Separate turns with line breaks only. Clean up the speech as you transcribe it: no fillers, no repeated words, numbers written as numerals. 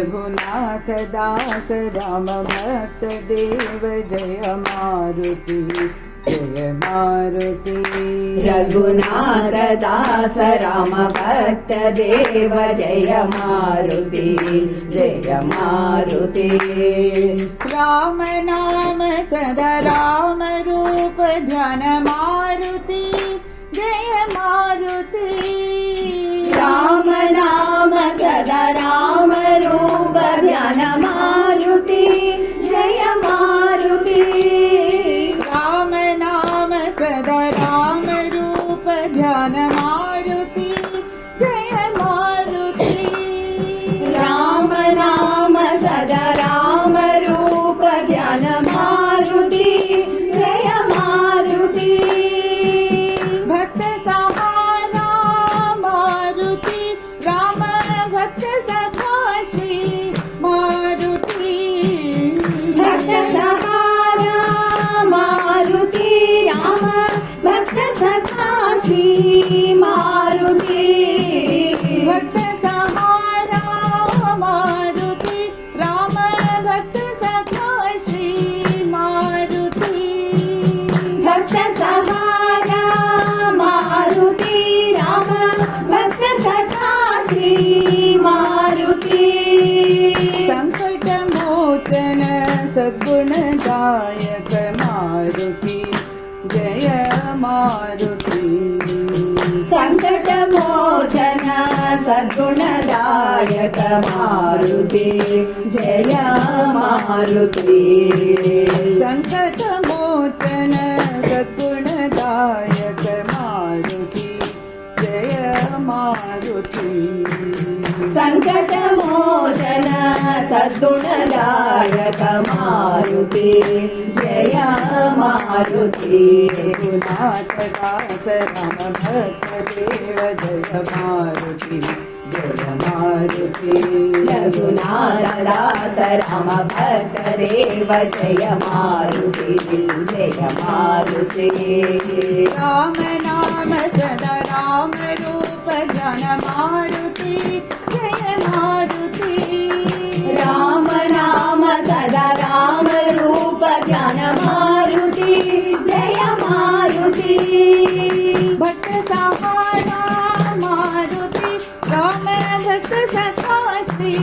रघुनाथ दास राम भक्त देव जय मारुति जय मारुति।
रघुनाथ दास राम भक्त देव जय मारुति जय मारुति।
राम नाम सदा राम रूप ध्यान मारुति जय मारुति।
राम नाम सदा राम रूप ध्यान मारुति जय मारुति।
राम नाम सदा राम रूप ध्यान मारुति जय मारुति।
राम नाम सदा राम रूप ध्यान मारुति जय मारुति।
भक्त सहारा मारुति राम भक्त सखा श्री मारुति।
भक्त सहारा मारुति राम भक्त सखा श्री मारुति।
भक्त सहारा मारुति राम भक्त सखा श्री मारुति।
भक्त सहारा मारुति राम भक्त सखा श्री मारुति।
संकट मोचन सद्गुणदायक मारुति जय मारुति।
संकट मोचन सद्गुणदायक मारुति जय मारुति।
संकट मोचन सद्गुणदायक मारुति जय मारुति।
संकट मोचन सद्गुणदायक मारुति जय मारुति।
रघुनाथ दास राम भक्त देव जय मारुति जय मारुति।
रघुनाथ दास राम भक्त देव जय मारुति जय मारुति।
राम नाम सदा राम रूप ध्यान मारुति जय मारुति।
राम नाम सदा राम रूप ध्यान मारुति जय मारुति।
भक्त सहारा मारुति राम भक्त सखा श्री